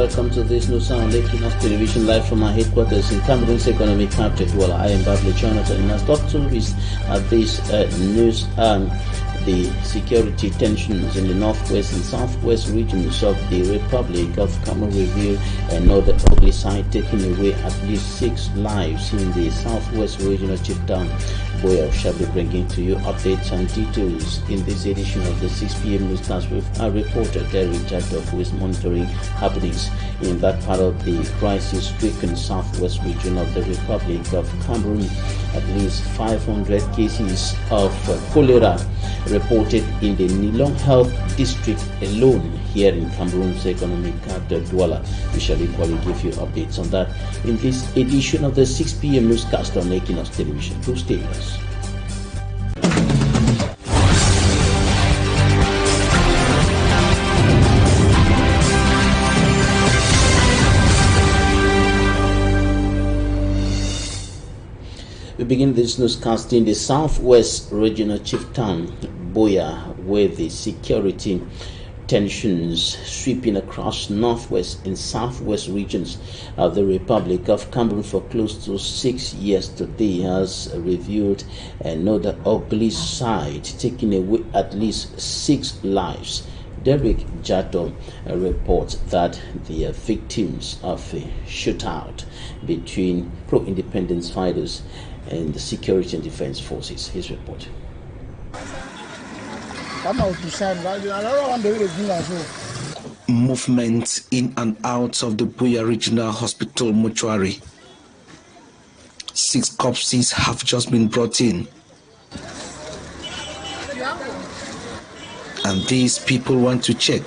welcome to this news on Equinoxe television live from our headquarters in Cameroon's economic capital. Well, I am Babli Jonathan, and our top two is this news. The security tensions in the northwest and southwest regions of the Republic of Cameroon reveal another ugly sight, taking away at least 6 lives in the southwest region of Chieftown. Boya shall be bringing to you updates and details in this edition of the 6 p.m. newscast with our reporter Derek Jaddo, who is monitoring happenings in that part of the crisis-stricken southwest region of the Republic of Cameroon. At least 500 cases of cholera reported in the Nilong Health District alone here in Cameroon's economic capital, Douala. We shall equally give you updates on that in this edition of the 6 p.m. newscast on Equinoxe television. Do stay with us. We begin this newscast in the southwest regional Chieftown, Boya, where the security tensions sweeping across northwest and southwest regions of the Republic of Cameroon for close to 6 years today has revealed another ugly side, taking away at least 6 lives. Derek Jaddo reports that they are victims of a shootout between pro-independence fighters and the security and defense forces. His report. Movement in and out of the Boya Regional Hospital mortuary. 6 corpses have just been brought in. And these people want to check.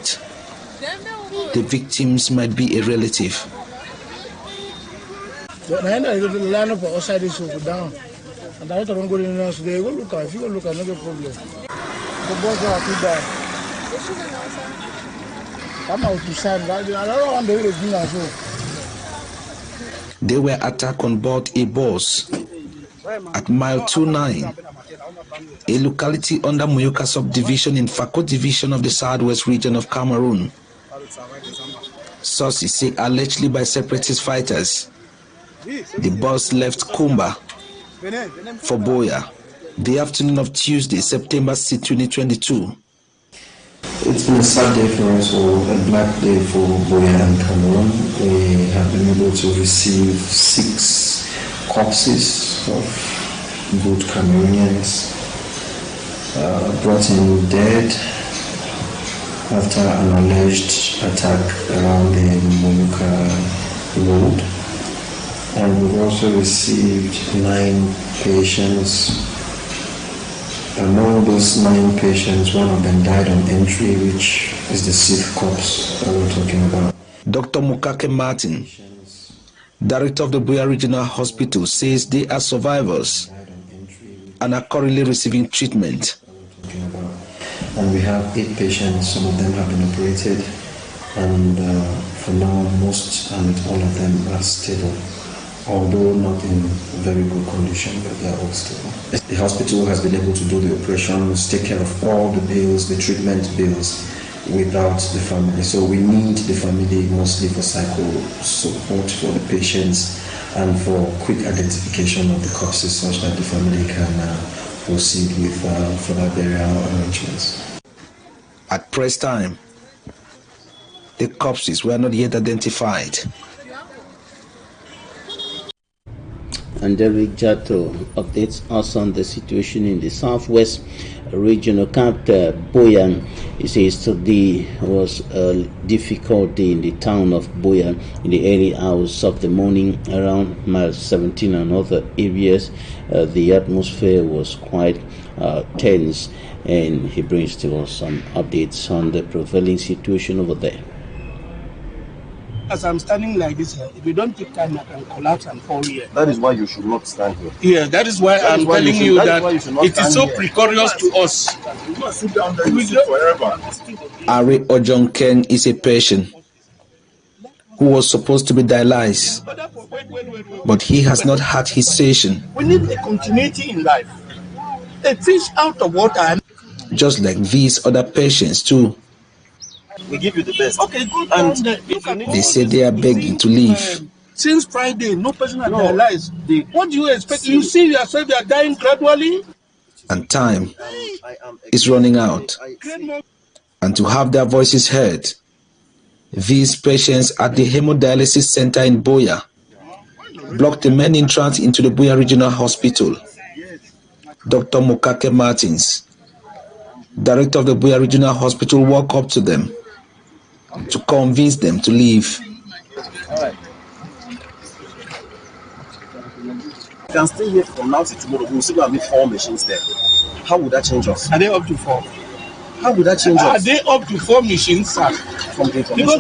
The victims might be a relative. They were attacked on board a bus at mile 29, a locality under Muyoka subdivision in Fako division of the southwest region of Cameroon. Sources say allegedly by separatist fighters. The bus left Kumba for Boya the afternoon of Tuesday, September 6, 2022. It's been a sad day for us all, a black day for Boya and Cameroon. We have been able to receive 6 corpses of good Cameroonians brought in dead after an alleged attack around the Muyoka road. And we've also received 9 patients. Among those 9 patients, one of them died on entry, which is the 6th corpse that we're talking about. Dr. Mukake Martin, director of the Boya Regional Hospital, says they are survivors and are currently receiving treatment. And we have 8 patients, some of them have been operated, and for now, most and all of them are stable, although not in very good condition, but they are all stable. The hospital has been able to do the operations, take care of all the bills, the treatment bills, without the family. So we need the family mostly for psycho support for the patients and for quick identification of the corpses such that the family can proceed with further burial arrangements. At press time, the corpses were not yet identified. And Derek Jaddo updates us on the situation in the southwest regional capital, Boya. He says today was a difficult day in the town of Boya in the early hours of the morning around mile 17 and other areas. The atmosphere was quite tense, and he brings to us some updates on the prevailing situation over there. As I'm standing like this, if you don't take time, I can collapse and fall here. That is why you should not stand here. Yeah, that is why I'm telling you that it is so precarious to us. Sit down there, you sit forever. Ari Ojonken is a patient who was supposed to be dialyzed, but he has not had his session. We need a continuity in life. A fish out of water. Just like these other patients too. We give you the best. Okay, go And down there. Look at They say they are begging to leave. Since Friday, no person has No, realized. What do you expect? You see yourself, you are dying gradually. And time is running out. And to have their voices heard, these patients at the hemodialysis center in Boya blocked the main entrance into the Boya Regional Hospital. Dr. Mukake Martins, director of the Boya Regional Hospital, walked up to them to convince them to leave. you can stay here from now till tomorrow. We'll still have 4 machines there. How would that change us? Are they up to 4? How would that change Are us? they up to 4 machines, sir? From the information Because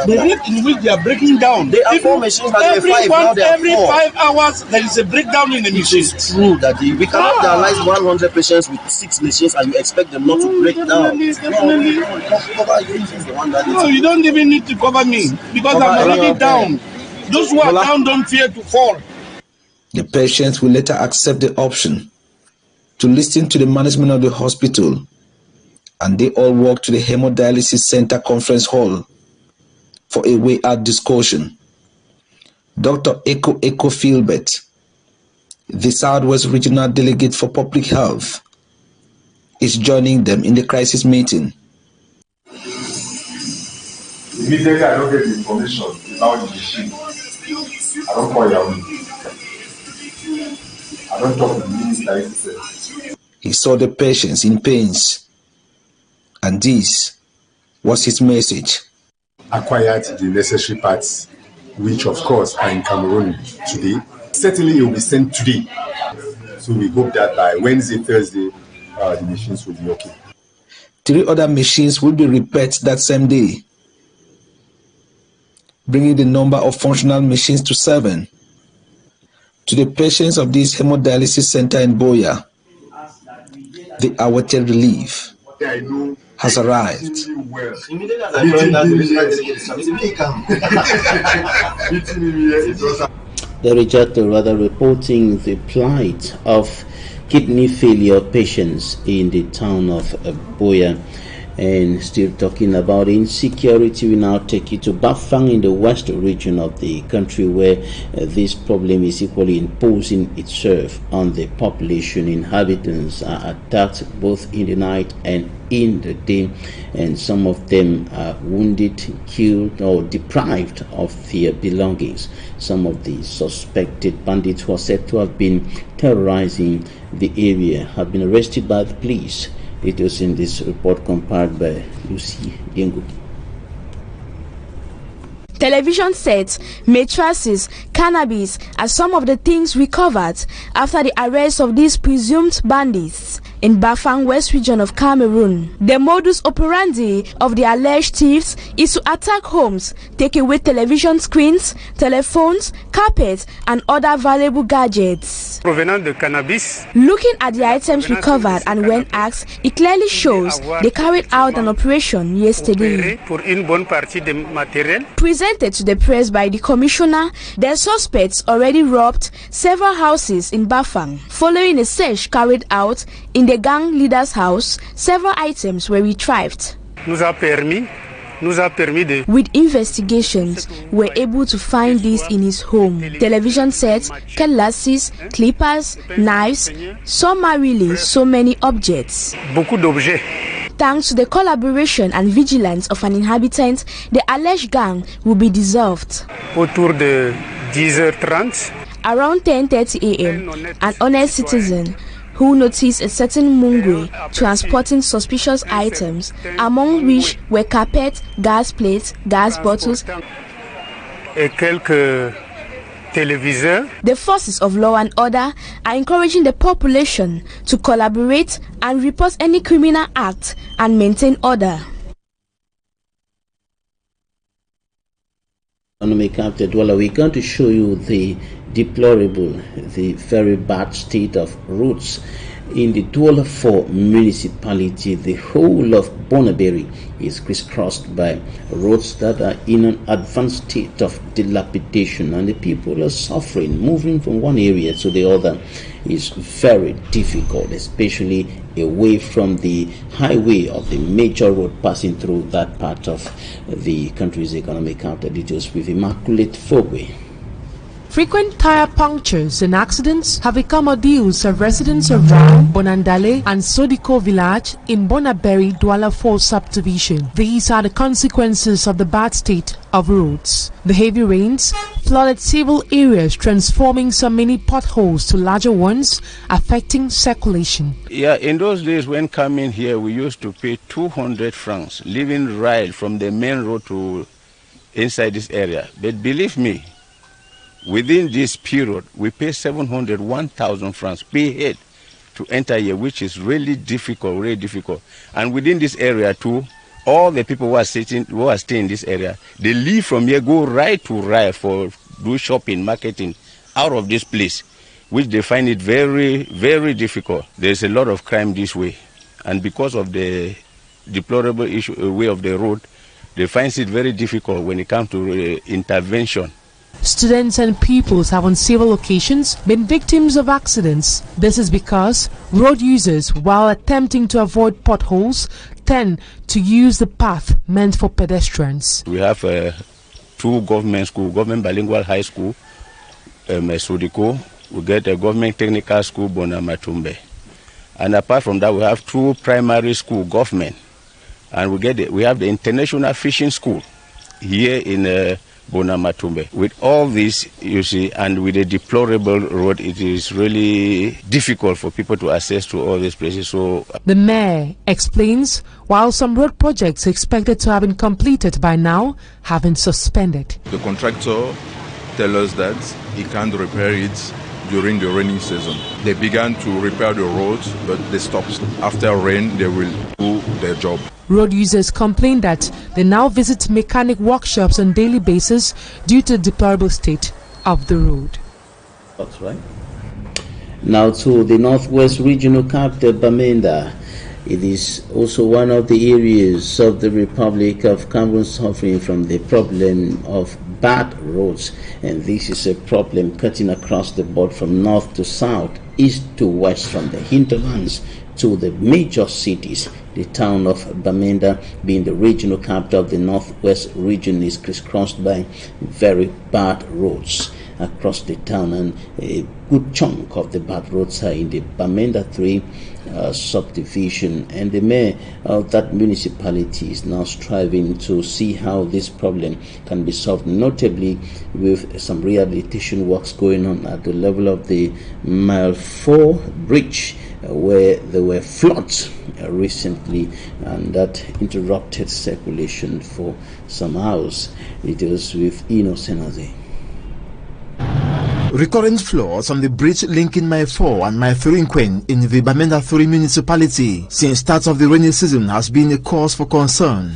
the rate in which they are breaking down. They are 4 machines, but they are 5 now. They are 4. Every 5 hours, there is a breakdown in the machine. It is true that we cannot dialyze 100 patients with 6 machines and you expect them not to break down. Definitely. No, you don't even need to cover me because I'm already down. Those who are down don't fear to fall. The patients will later accept the option to listen to the management of the hospital, and they all walk to the hemodialysis center conference hall for a way out discussion. Dr. Eko Philbert, the Southwest Regional Delegate for Public Health, is joining them in the crisis meeting. Immediately I don't get the information about the machine, I don't call Yahoo. I don't talk to the minister itself. He saw the patients in pains, and this was his message. Acquired the necessary parts, which of course are in Cameroon today. Certainly it will be sent today. So we hope that by Wednesday, Thursday, the machines will be okay. 3 other machines will be repaired that same day, bringing the number of functional machines to 7. To the patients of this hemodialysis center in Boya, the awaited relief has arrived. The rejected rather reporting the plight of kidney failure patients in the town of Boya. And still talking about insecurity, we now take you to Bafang in the west region of the country, where this problem is equally imposing itself on the population. Inhabitants are attacked both in the night and in the day, and some of them are wounded, killed, or deprived of their belongings. Some of the suspected bandits who are said to have been terrorizing the area have been arrested by the police. It was in this report compiled by Lucy Yengu. Television sets, mattresses, cannabis are some of the things recovered after the arrest of these presumed bandits in Bafang West region of Cameroon. The modus operandi of the alleged thieves is to attack homes, take away television screens, telephones, carpets, and other valuable gadgets. Provenant de cannabis. Looking at the items recovered and when asked, it clearly shows they carried out an operation yesterday. Presented to the press by the commissioner, the suspects already robbed several houses in Bafang. Following a search carried out in the gang leader's house, several items were retrieved. With investigations, we're able to find this in his home. Television sets, glasses, clippers, knives, summarily so many objects. Thanks to the collaboration and vigilance of an inhabitant, the alleged gang will be dissolved. Around 10:30 a.m., an honest citizen who noticed a certain Mungwe transporting suspicious items, among which were carpet, gas plates, gas bottles, the forces of law and order are encouraging the population to collaborate and report any criminal act and maintain order. We're going to show you the deplorable, the very bad state of roads In the Douala 4 municipality, the whole of Bonaberry is crisscrossed by roads that are in an advanced state of dilapidation, and the people are suffering. Moving from one area to the other is very difficult, especially away from the highway of the major road passing through that part of the country's economic capital. Details with Immaculate Fogwe. Frequent tire punctures and accidents have become ordeals of residents of Rao, Bonandale and Sodiko village in Bonaberry, Douala 4 subdivision. These are the consequences of the bad state of roads. The heavy rains flooded several areas, transforming some mini potholes to larger ones, affecting circulation. Yeah, in those days when coming here, we used to pay 200 francs, leaving right from the main road to inside this area. But believe me, within this period, we pay 700, 1,000 francs per head to enter here, which is really difficult, really difficult. And within this area too, all the people who are staying in this area, they leave from here, go right to right for do shopping, marketing out of this place, which they find it very, very difficult. There's a lot of crime this way. And because of the deplorable way of the road, they find it very difficult when it comes to intervention. Students and pupils have on several occasions been victims of accidents. This is because road users, while attempting to avoid potholes, tend to use the path meant for pedestrians. We have two government schools, government bilingual high school, Sodiko. We get a government technical school, Bonamatumbe. And apart from that, we have two primary school, government. And we have the international fishing school here in Bonamatumbe. With all this, you see, and with a deplorable road, it is really difficult for people to access to all these places. So the mayor explains while some road projects expected to have been completed by now have been suspended. The contractor tells us that he can't repair it during the rainy season. They began to repair the roads, but they stopped. After rain, they will do their job. Road users complain that they now visit mechanic workshops on a daily basis due to the deplorable state of the road. That's right. Now to the Northwest Regional Capital, Bamenda. It is also one of the areas of the Republic of Cameroon suffering from the problem of bad roads, and this is a problem cutting across the board from north to south, east to west, from the hinterlands to the major cities. The town of Bamenda, being the regional capital of the Northwest region, is crisscrossed by very bad roads across the town, and a good chunk of the bad roads are in the Bamenda 3 subdivision, and the mayor of that municipality is now striving to see how this problem can be solved, notably with some rehabilitation works going on at the level of the Mile 4 bridge, where there were floods recently, and that interrupted circulation for some hours. It was with Equinoxe. Recurrent floods on the bridge linking Mile 4 and Mile 3 in the Bamenda 3 municipality since start of the rainy season has been a cause for concern.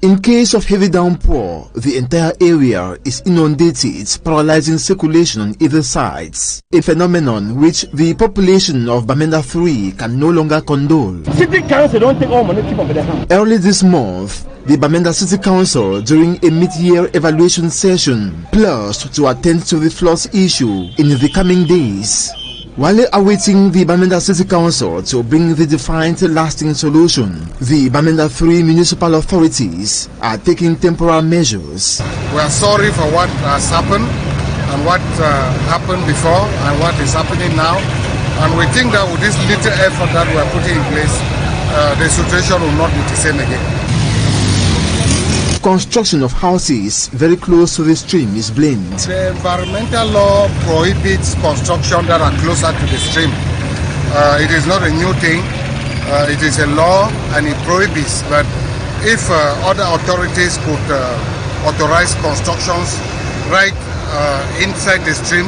In case of heavy downpour, the entire area is inundated, paralyzing circulation on either sides, a phenomenon which the population of Bamenda 3 can no longer condone. City Council don't take all money keep over their hand. Early this month, the Bamenda City Council, during a mid-year evaluation session, pledged to attend to the floods issue in the coming days. While awaiting the Bamenda City Council to bring the defined lasting solution, the Bamenda 3 municipal authorities are taking temporary measures. We are sorry for what has happened and what happened before and what is happening now. And we think that with this little effort that we are putting in place, the situation will not be the same again. Construction of houses very close to the stream is blamed. The environmental law prohibits construction that are closer to the stream. It is not a new thing. It is a law and it prohibits. But if other authorities could authorize constructions right inside the stream,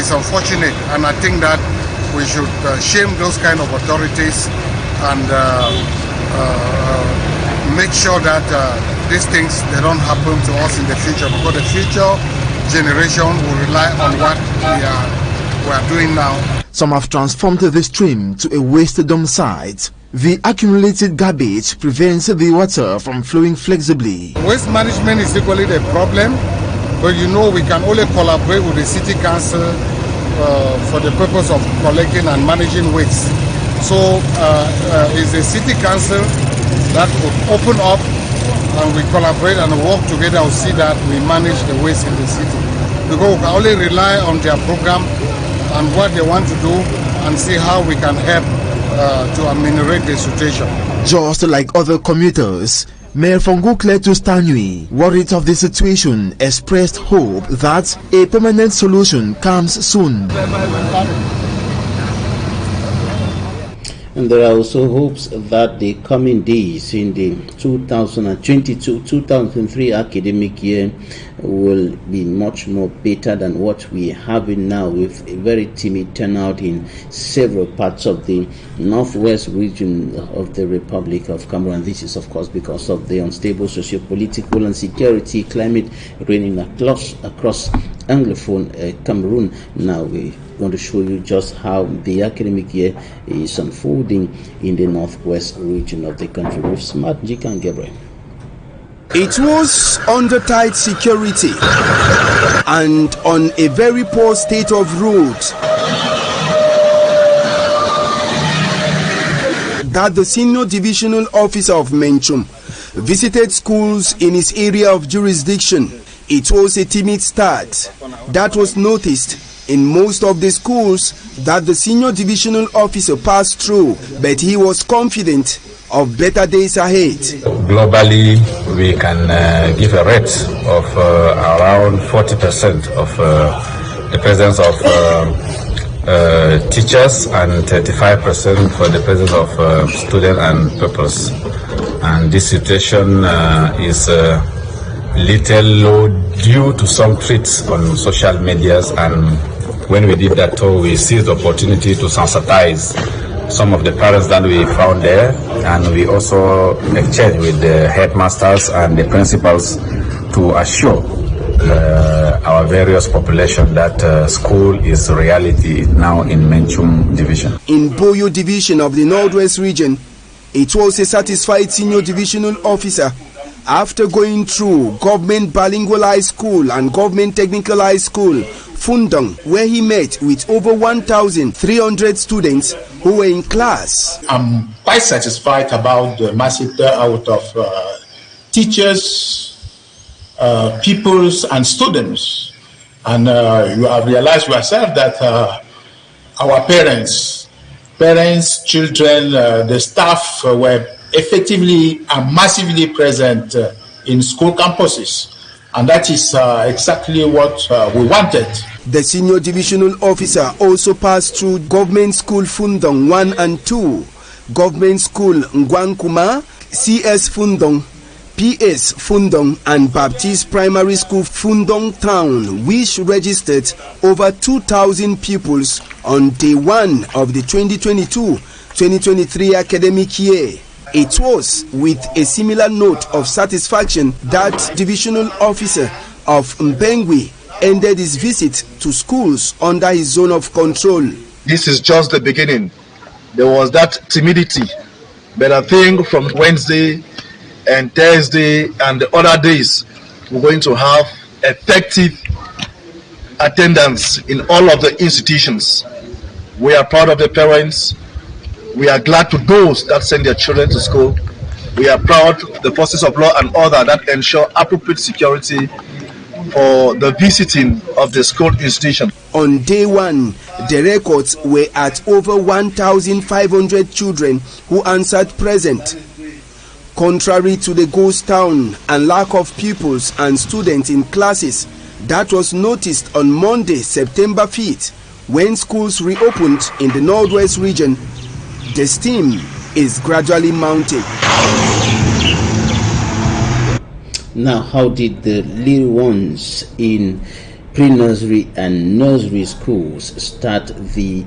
it's unfortunate. And I think that we should shame those kind of authorities and make sure that these things they don't happen to us in the future, because the future generation will rely on what we are we are doing now. Some have transformed the stream to a waste dump site. The accumulated garbage prevents the water from flowing flexibly. Waste management is equally the problem, but you know we can only collaborate with the city council for the purpose of collecting and managing waste. So it's the city council that would open up and we collaborate and work together to see that we manage the waste in the city. Because we can only rely on their program and what they want to do and see how we can help to ameliorate the situation. Just like other commuters, Mayor Fongukletu Stanui, worried of the situation, expressed hope that a permanent solution comes soon. And there are also hopes that the coming days in the 2022-2003 academic year will be much more better than what we are having now, with a very timid turnout in several parts of the northwest region of the Republic of Cameroon. This is, of course, because of the unstable socio-political and security climate reigning across Anglophone Cameroon. Now we're going to show you just how the academic year is unfolding in the northwest region of the country with Smart Jika and Gabriel. It was under tight security and on a very poor state of roads that the senior divisional officer of Menchum visited schools in his area of jurisdiction. It was a timid start that was noticed in most of the schools that the senior divisional officer passed through, but he was confident of better days ahead. Globally, we can give a rate of around 40% of the presence of teachers and 35% for the presence of students and pupils. And this situation is little low due to some tweets on social medias, and when we did that tour, we seized the opportunity to sensitize some of the parents that we found there, and we also exchanged with the headmasters and the principals to assure our various population that school is reality now in Menchum division. In Boyo division of the Northwest region, it was a satisfied senior divisional officer after going through government bilingual high school and government technical high school, Fundong, where he met with over 1,300 students who were in class. I'm quite satisfied about the massive turnout of teachers, pupils, and students. And you have realized yourself that our parents, children, the staff were effectively and massively present in school campuses. And that is exactly what we wanted. The senior divisional officer also passed through Government School Fundong 1 and 2, Government School Ngwankuma, CS Fundong, PS Fundong, and Baptist Primary School Fundong Town, which registered over 2,000 pupils on day 1 of the 2022-2023 academic year. It was with a similar note of satisfaction that divisional officer of Mbengwi ended his visit to schools under his zone of control. This is just the beginning. There was that timidity, but I think from Wednesday and Thursday and the other days, we're going to have effective attendance in all of the institutions. We are proud of the parents. We are glad to those that send their children to school. We are proud of the forces of law and order that ensure appropriate security for the visiting of the school institution. On day 1, the records were at over 1,500 children who answered present. Contrary to the ghost town and lack of pupils and students in classes that was noticed on Monday, September 5th, when schools reopened in the Northwest region, the steam is gradually mounting. Now, how did the little ones in pre-nursery and nursery schools start the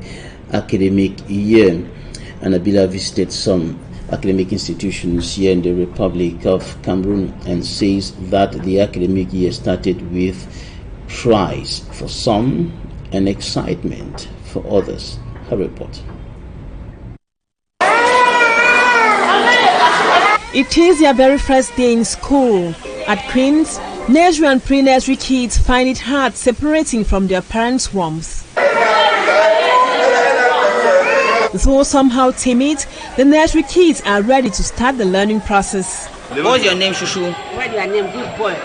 academic year? Anabila visited some academic institutions here in the Republic of Cameroon and says that the academic year started with prize for some and excitement for others. Her report. It is their very first day in school. At Queen's, nursery and pre-nursery kids find it hard separating from their parents' warmth. Though somehow timid, the nursery kids are ready to start the learning process. What's your name, Shushu? What's your name, good boy?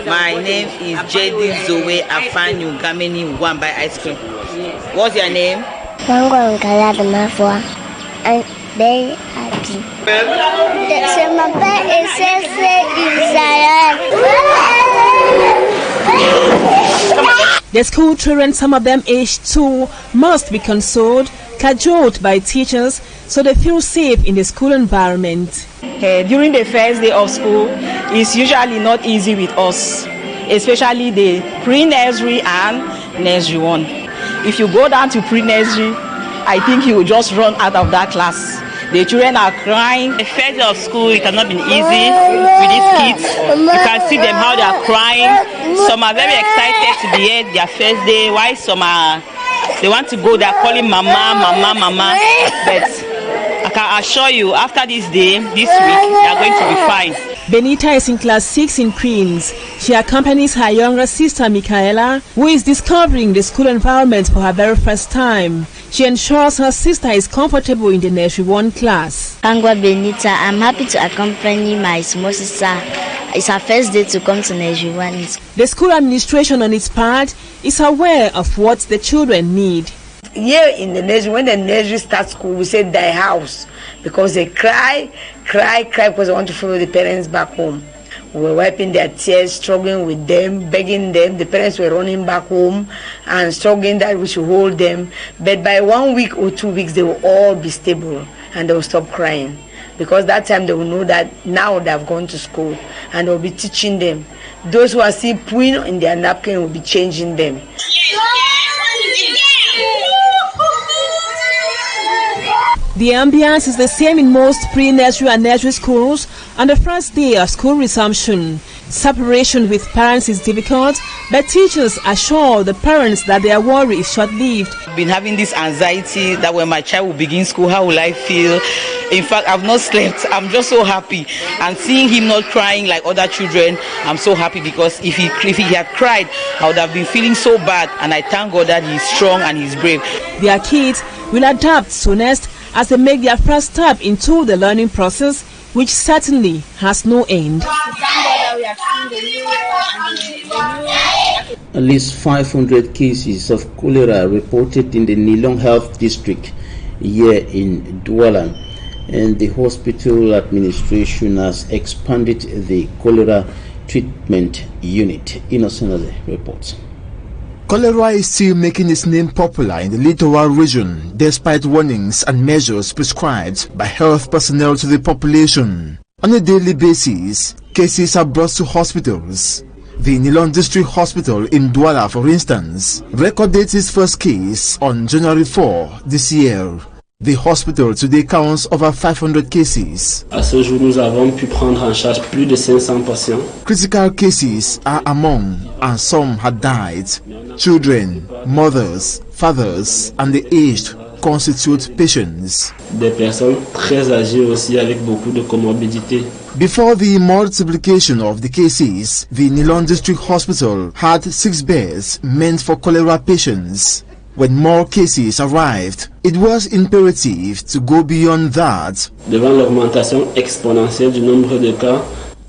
My name is JD Zoe Afanyu Gameni Wamba Ice Cream. Yes. What's your name? I'm very happy. The school children, some of them aged 2, must be consoled, cajoled by teachers so they feel safe in the school environment. During the first day of school, it's usually not easy with us, especially the pre-nursery and nursery 1. If you go down to pre-nursery, I think you will just run out of that class. The children are crying. The first day of school, it has not been easy with these kids. You can see them how they are crying. Some are very excited to be here their first day, while some are, they want to go, they are calling mama, mama, mama. But I can assure you, after this day, this week, they are going to be fine. Benita is in class 6 in Queens. She accompanies her younger sister Michaela, who is discovering the school environment for her very first time. She ensures her sister is comfortable in the nursery 1 class. Angwa Benita, I'm happy to accompany my small sister. It's her first day to come to nursery 1. The school administration on its part is aware of what the children need. Here in the nursery, when the nursery starts school, we say their house, because they cry because they want to follow the parents back home. We were wiping their tears, struggling with them, begging them. The parents were running back home and struggling that we should hold them. But by 1 week or 2 weeks, they will all be stable and they will stop crying. Because that time they will know that now they have gone to school and they will be teaching them. Those who are still pooing in their napkin will be changing them. The ambience is the same in most pre-nursery and nursery schools on the first day of school resumption. Separation with parents is difficult, but teachers assure the parents that their worry is short-lived. I've been having this anxiety that when my child will begin school, how will I feel? In fact, I've not slept. I'm just so happy. And seeing him not crying like other children, I'm so happy, because if he had cried, I would have been feeling so bad. And I thank God that he's strong and he's brave. Their kids will adapt soonest as they make their first step into the learning process, which certainly has no end. At least 500 cases of cholera reported in the Nilong Health District here in Douala, and the hospital administration has expanded the cholera treatment unit. Innocent reports. Cholera is still making its name popular in the littoral region, despite warnings and measures prescribed by health personnel to the population. On a daily basis, cases are brought to hospitals. The Nilong District Hospital in Douala, for instance, recorded its first case on January 4 this year. The hospital today counts over 500 cases. À ce jour, nous avons pu prendre en charge plus de 500 patients. Critical cases are among, and some had died. Children, mothers, fathers, and the aged constitute patients. Des personnes très âgées aussi avec beaucoup de comorbidités. Before the multiplication of the cases, the Nilong District Hospital had 6 beds meant for cholera patients. When more cases arrived, it was imperative to go beyond that. Devant l'augmentation exponentielle du nombre de cas,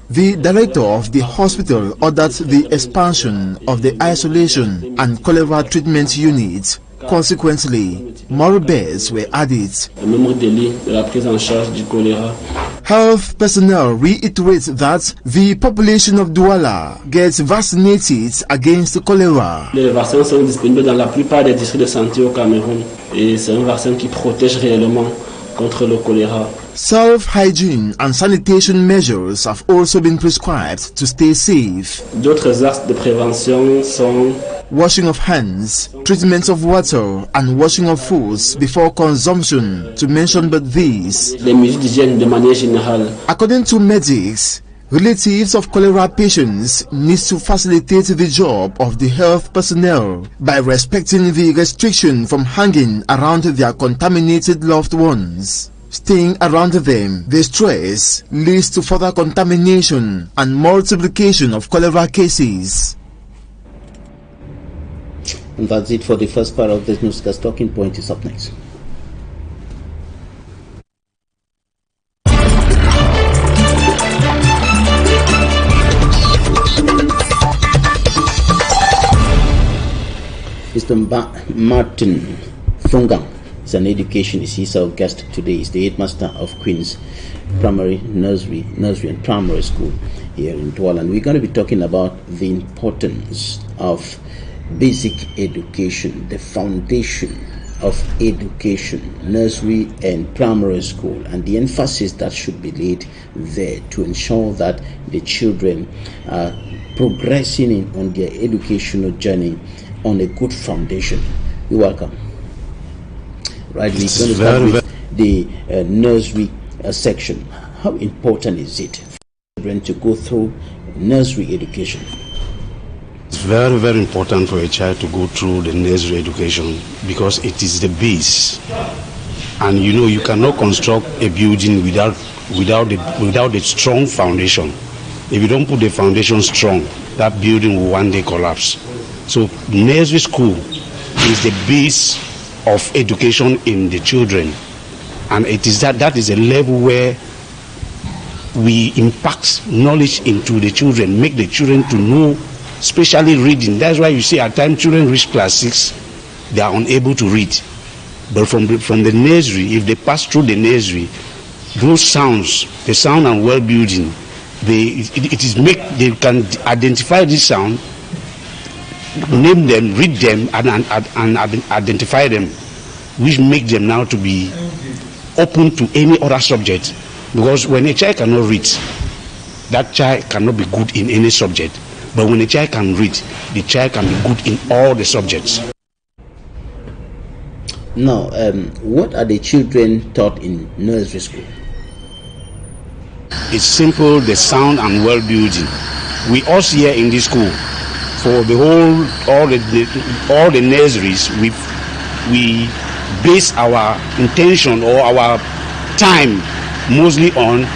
the director of the hospital ordered the expansion of the isolation and cholera treatment unit. Consequently, more beds were added. Le nombre de lits de la prise en charge du choléra. Health personnel reiterate that the population of Douala gets vaccinated against cholera. Les vaccins sont disponibles dans la plupart des districts de santé au Cameroun et c'est un vaccin qui protège réellement contre le choléra. Self-hygiene and sanitation measures have also been prescribed to stay safe. D'autres actes de prévention sont washing of hands, treatment of water, and washing of foods before consumption, to mention but these. Les mesures d'hygiène de manière générale. According to medics, Relatives of cholera patients need to facilitate the job of the health personnel by respecting the restriction from hanging around their contaminated loved ones. Staying around them, the stress leads to further contamination and multiplication of cholera cases. And that's it for the first part of this newscast. Talking Point is up next. Mr. Martin Fungang is an educationist. He's our guest today. He's the headmaster of Queen's Primary, Nursery and Primary School here in Douala. And we're going to be talking about the importance of basic education, the foundation of education, nursery and primary school, and the emphasis that should be laid there to ensure that the children are progressing on their educational journey on a good foundation. You're welcome. Right, we're going to start with the nursery section. How important is it for children to go through nursery education? It's very, very important for a child to go through the nursery education because it is the base. And you know, you cannot construct a building without a strong foundation. If you don't put the foundation strong, that building will one day collapse. So nursery school is the base of education in the children, and it is that is a level where we impact knowledge into the children, make the children to know, especially reading. That's why you see at times children reach class 6, they are unable to read. But from the nursery, if they pass through the nursery, those sounds, the sound and well building, they can identify this sound, name them, read them, and identify them, which make them now to be open to any other subject. Because when a child cannot read, that child cannot be good in any subject. But when a child can read, the child can be good in all the subjects. Now, what are the children taught in nursery school? It's simple, the sound and well building. We also here in this school, for the all the nurseries, we base our intention or our time mostly on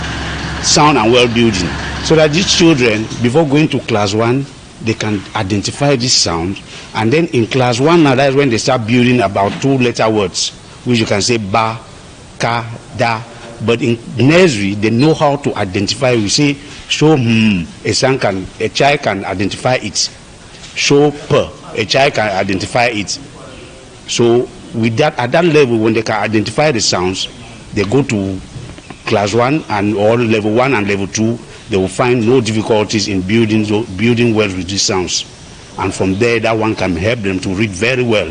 sound and well building, so that these children, before going to class 1, they can identify this sound, and then in class 1 now, that's when they start building about 2-letter words, which you can say ba, ka, da. But in nursery, they know how to identify. We say show a child can identify it. Show per, a child can identify it. So with that, at that level, when they can identify the sounds, they go to class 1 and or level 1 and level 2. They will find no difficulties in building well with these sounds, and from there, that one can help them to read very well,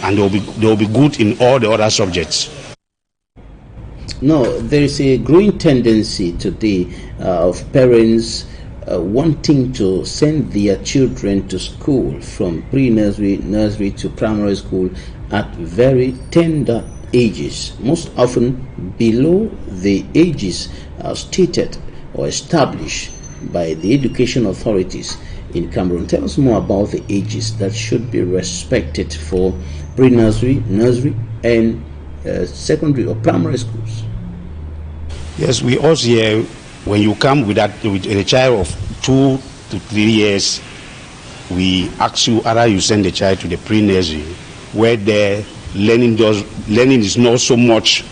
and they will be good in all the other subjects. Now, there is a growing tendency today of parents wanting to send their children to school from nursery to primary school at very tender ages, most often below the ages stated or established by the education authorities in Cameroon. Tell us more about the ages that should be respected for pre-nursery, nursery, and secondary or primary schools. Yes, we also hear when you come with a child of 2 to 3 years, we ask you either you send the child to the pre-nursery, where the learning is not so much.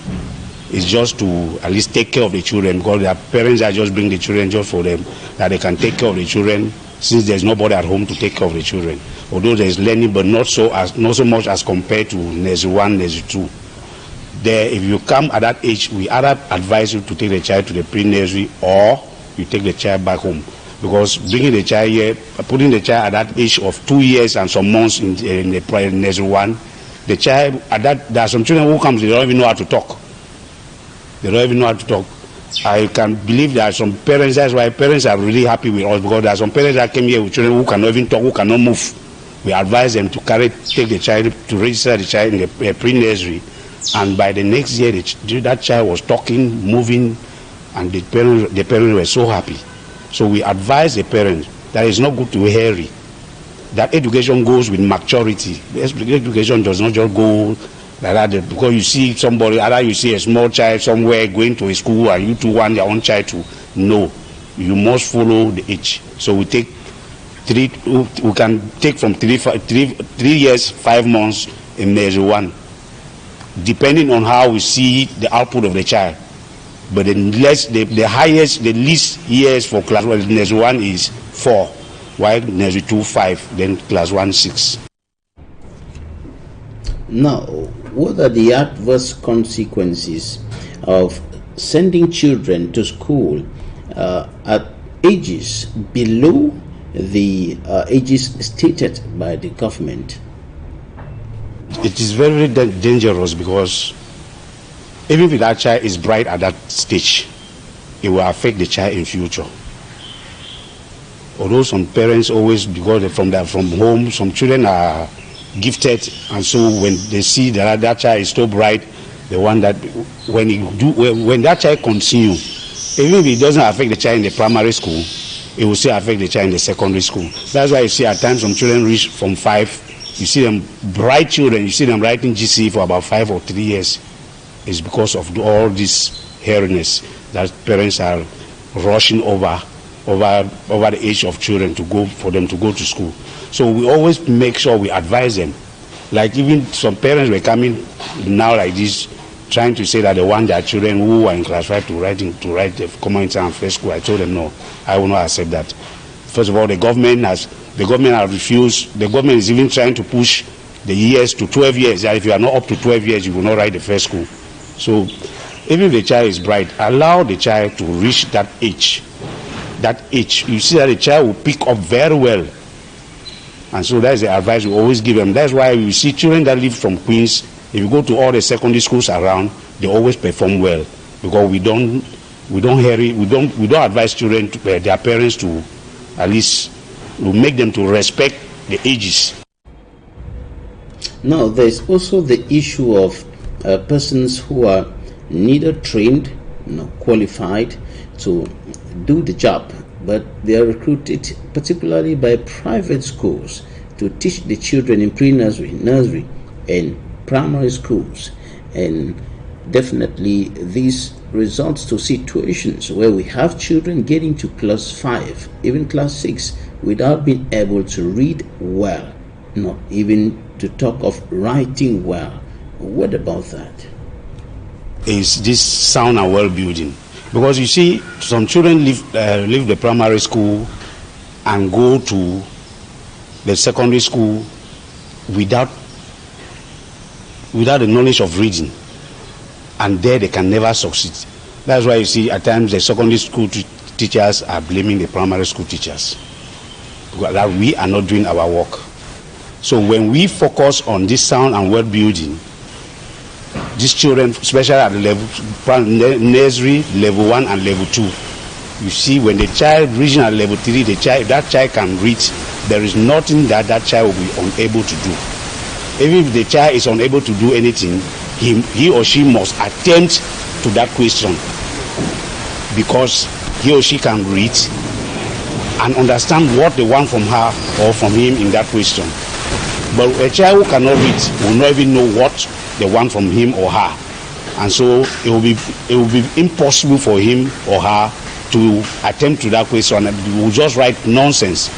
It's just to at least take care of the children, because their parents are just bring the children just for them, that they can take care of the children, since there's nobody at home to take care of the children. Although there's learning, but not so much as compared to nursery 1, nursery 2. There, if you come at that age, we either advise you to take the child to the pre-nursery or you take the child back home. Because bringing the child here, putting the child at that age of 2 years and some months in the nursery 1, the child at that, there are some children who come, they don't even know how to talk. They don't even know how to talk. I can believe there are some parents, that's why parents are really happy with us, because there are some parents that came here with children who cannot even talk, who cannot move. We advise them to take the child, to register the child in the pre-nursery. And by the next year, that child was talking, moving, And the parents were so happy. So we advise the parents that it's not good to hurry, that education goes with maturity. Education does not just go like that, because you see somebody, either you see a small child somewhere going to a school and you too want your own child to know. You must follow the age. So we take we can take from 3 years, 5 months in nursery 1, depending on how we see the output of the child. But the least years for class 1, nursery 1 is 4, while nursery 2, 5, then class 1, 6. Now, what are the adverse consequences of sending children to school at ages below the ages stated by the government? It is very, very dangerous, because even if that child is bright at that stage, it will affect the child in future. Although some parents always, because from home, some children are gifted, and so when they see that child is so bright, they want that when that child continue, even if it doesn't affect the child in the primary school, it will still affect the child in the secondary school. That's why you see at times some children reach from 5, you see them bright children, you see them writing GCE for about 5 or 3 years. It's because of all this hairiness that parents are rushing over the age of children for them to go to school. So we always make sure we advise them. Like even some parents were coming now like this, trying to say that they want their children who are in class 5 to write the common exam first school. I told them no, I will not accept that. First of all, the government has refused. The government is even trying to push the years to 12 years. If you are not up to 12 years, you will not write the first school. So even if the child is bright, allow the child to reach that age. That age, you see that the child will pick up very well. And so that's the advice we always give them. That's why you see children that live from Queens, if you go to all the secondary schools around, they always perform well, because we don't advise children, their parents, to at least make them to respect the ages. Now, there's also the issue of persons who are neither trained nor qualified to do the job, but they are recruited particularly by private schools to teach the children in pre-nursery, nursery, and primary schools. And definitely this results to situations where we have children getting to class 5, even class 6, without being able to read well, not even to talk of writing well. What about that? Is this sound and well-building? Because you see, some children leave the primary school and go to the secondary school without the knowledge of reading, and there they can never succeed. That's why you see at times the secondary school teachers are blaming the primary school teachers, that we are not doing our work. So when we focus on this sound and word building, these children, especially at the nursery, level 1 and level 2, you see when the child reaching at level 3, that child can read, there is nothing that child will be unable to do. Even if the child is unable to do anything, he or she must attempt to that question, because he or she can read and understand what they want from her or from him in that question. But a child who cannot read will not even know what they want from him or her, and so it will be impossible for him or her to attempt to that question, and they will just write nonsense.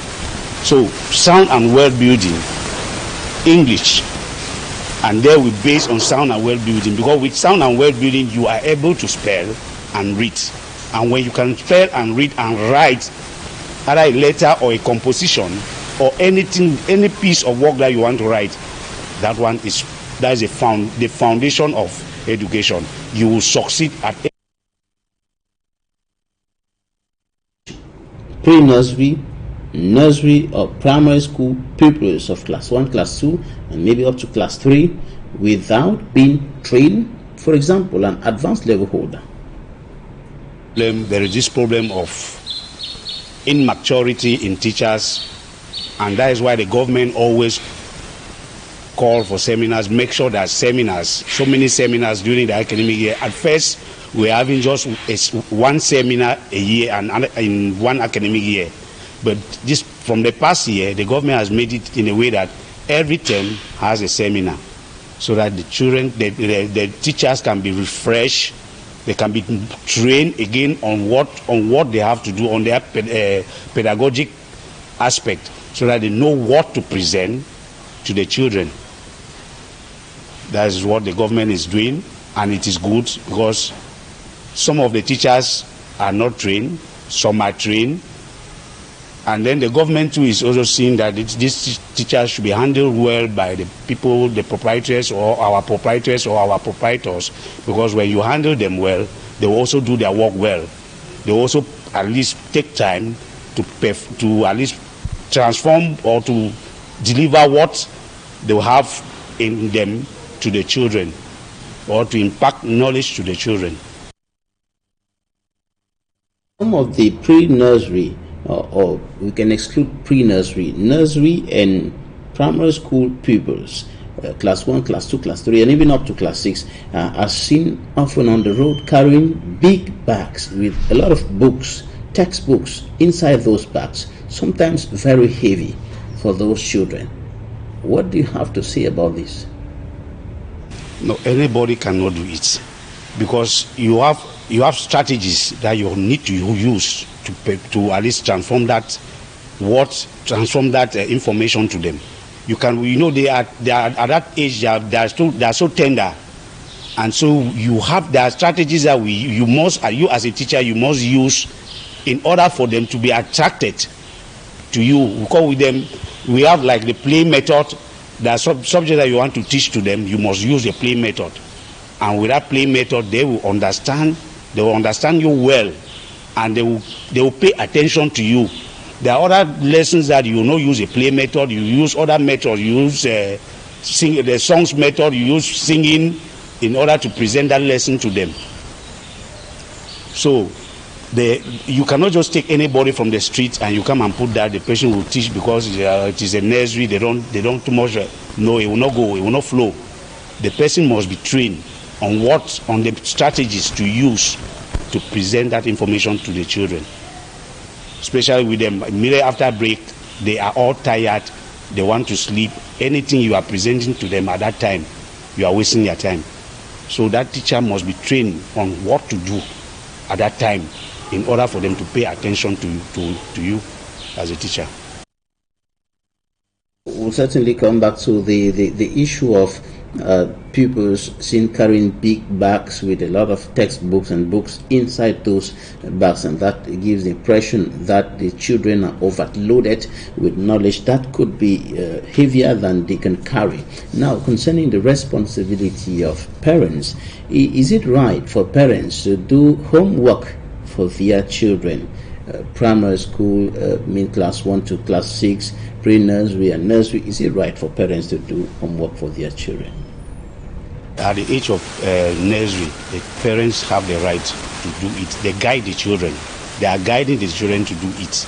So sound and word building, English, and there we base on sound and word building, because with sound and word building you are able to spell and read, and when you can spell and read and write either a letter or a composition or anything, any piece of work that you want to write, that is the foundation of education. You will succeed at pre-nursery, nursery or primary school pupils of class 1, class 2, and maybe up to class 3 without being trained, for example, an advanced level holder. There is this problem of immaturity in teachers, and that is why the government always call for seminars, make sure that seminars, so many seminars during the academic year. At first, we're having just one seminar a year and in one academic year. But this, from the past year, the government has made it in a way that every term has a seminar, so that the children, the teachers can be refreshed, they can be trained again on what they have to do on their pedagogic aspect, so that they know what to present to the children. That is what the government is doing, and it is good because some of the teachers are not trained, some are trained, and then the government too is also seeing that these teachers should be handled well by the people, the proprietors or our proprietors or our proprietors, because when you handle them well, they will also do their work well. They will also at least take time to at least transform or to deliver what they will have in them to the children, or to impart knowledge to the children. Some of the pre-nursery, or we can exclude pre-nursery, nursery and primary school pupils, class 1, class 2, class 3, and even up to class 6, are seen often on the road carrying big bags with a lot of books, textbooks inside those bags, sometimes very heavy for those children. What do you have to say about this? No, anybody cannot do it, because you have strategies that you need to use to at least transform that information to them. You can, you know, they are at that age, they are so tender, and so you have their strategies that you as a teacher you must use in order for them to be attracted to you. We call with them, we have like the play method. There are subjects that you want to teach to them, you must use the play method. And with that play method, they will understand you well, and they will pay attention to you. There are other lessons that you will not use a play method, you use other methods, you use the songs method, you use singing in order to present that lesson to them. So you cannot just take anybody from the street and you come and put that the patient will teach because it is a nursery, they don't too much. No, it will not go, it will not flow. The person must be trained on the strategies to use to present that information to the children. Especially with them, immediately after break, they are all tired, they want to sleep. Anything you are presenting to them at that time, you are wasting your time. So that teacher must be trained on what to do at that time, in order for them to pay attention to you as a teacher. We'll certainly come back to the issue of pupils seen carrying big bags with a lot of textbooks and books inside those bags, and that gives the impression that the children are overloaded with knowledge that could be heavier than they can carry. Now, concerning the responsibility of parents, is it right for parents to do homework for their children? Primary school, class 1 to class 6, pre-nursery and nursery, is it right for parents to do homework for their children? At the age of nursery, the parents have the right to do it. They guide the children. They are guiding the children to do it.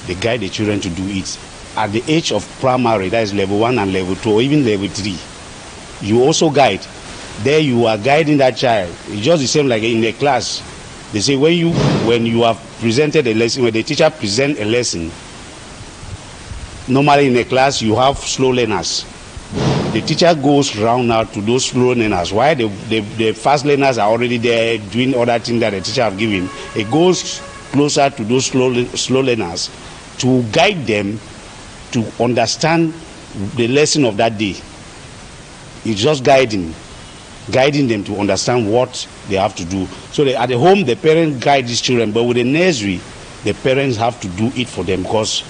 They guide the children to do it. At the age of primary, that is level 1 and level 2, or even level 3, you also guide. There you are guiding that child. It's just the same like in the class. They say when you have presented a lesson, when the teacher presents a lesson, normally in a class you have slow learners. The teacher goes round now to those slow learners. While the fast learners are already there doing other things that the teacher have given, it goes closer to those slow learners to guide them to understand the lesson of that day. It's just guiding them to understand what they have to do. So at the home, the parents guide these children, but with the nursery, the parents have to do it for them, because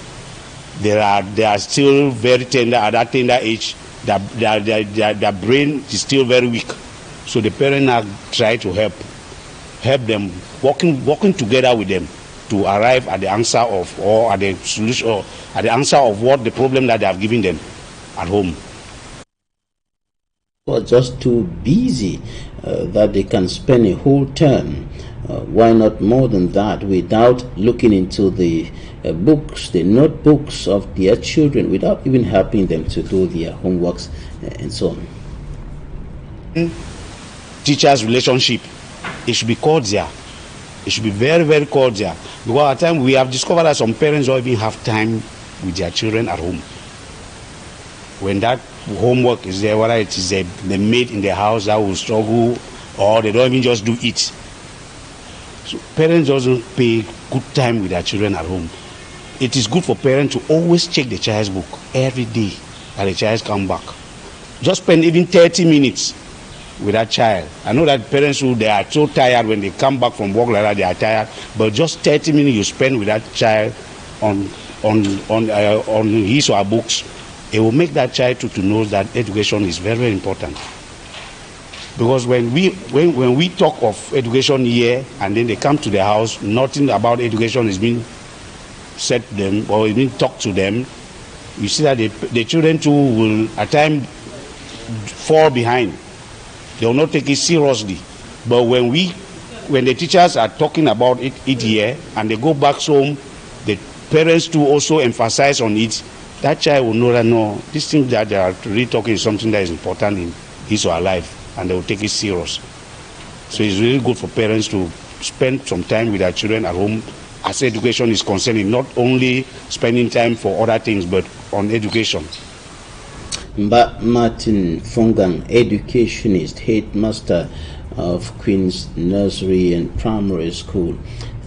they are still very tender at that tender age. Their brain is still very weak. So the parents are trying to help them, working together with them to arrive at the answer of, or at the solution, or at the answer of what the problem that they have given them at home. Or just too busy that they can spend a whole term, why not more than that, without looking into the books, the notebooks of their children, without even helping them to do their homeworks and so on. Teachers' relationship it should be cordial. It should be very, very cordial. Because at times we have discovered that some parents don't even have time with their children at home. When that homework is there, whether it is the maid in the house that will struggle, or they don't even just do it. So parents doesn't pay good time with their children at home. It is good for parents to always check the child's book every day that the child come back. Just spend even 30 minutes with that child. I know that parents who they are so tired when they come back from work like that, they are tired. But just 30 minutes you spend with that child on his or her books, it will make that child to know that education is very, very important. Because when we talk of education here and then they come to the house, nothing about education is being said to them or is being talked to them. You see that the children too will at times fall behind. They will not take it seriously. But when the teachers are talking about it here and they go back home, the parents too also emphasize on it. That child will know that no, this thing that they are really talking is something that is important in his or her life, and they will take it serious. So it's really good for parents to spend some time with their children at home as education is concerned, not only spending time for other things, but on education. Martin Fongang, educationist, headmaster of Queen's Nursery and Primary School.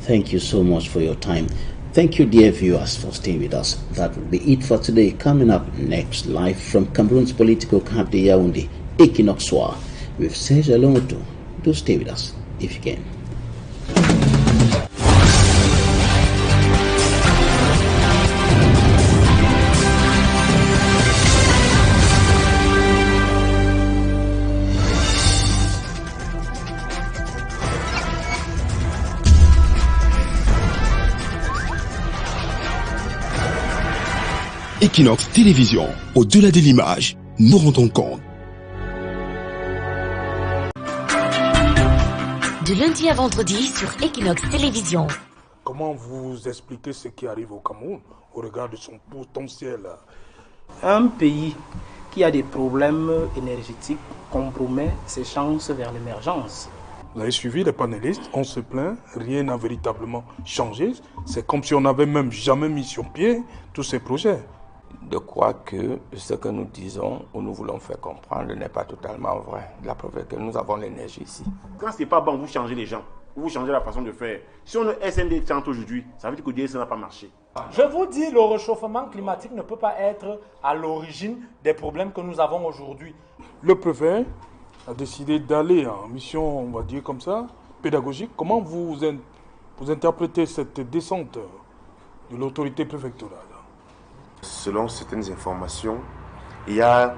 Thank you so much for your time. Thank you, dear viewers, for staying with us. That will be it for today. Coming up next, live from Cameroon's political capital, Yaoundé, Equinoxe, with Serge Alongoto. Do stay with us if you can. Equinoxe Télévision, au-delà de l'image, nous rendons compte. De lundi à vendredi sur Equinoxe Télévision. Comment vous expliquez ce qui arrive au Cameroun au regard de son potentiel? Un pays qui a des problèmes énergétiques compromet ses chances vers l'émergence. Vous avez suivi les panélistes, on se plaint, rien n'a véritablement changé. C'est comme si on n'avait même jamais mis sur pied tous ces projets. De quoi que ce que nous disons ou nous voulons faire comprendre n'est pas totalement vrai. La preuve est que nous avons l'énergie ici. Quand c'est pas bon, vous changez les gens, vous changez la façon de faire. Si on est SND chante aujourd'hui, ça veut dire que DSN n'a pas marché. Je vous dis, le réchauffement climatique ne peut pas être à l'origine des problèmes que nous avons aujourd'hui. Le préfet a décidé d'aller en mission, on va dire comme ça, pédagogique. Comment vous interprétez cette descente de l'autorité préfectorale? Selon certaines informations, il y a